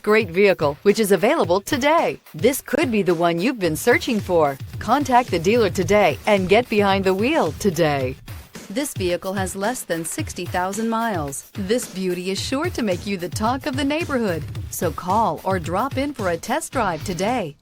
Great vehicle, which is available today. This could be the one you've been searching for. Contact the dealer today and get behind the wheel today. This vehicle has less than 60,000 miles. This beauty is sure to make you the talk of the neighborhood. So call or drop in for a test drive today.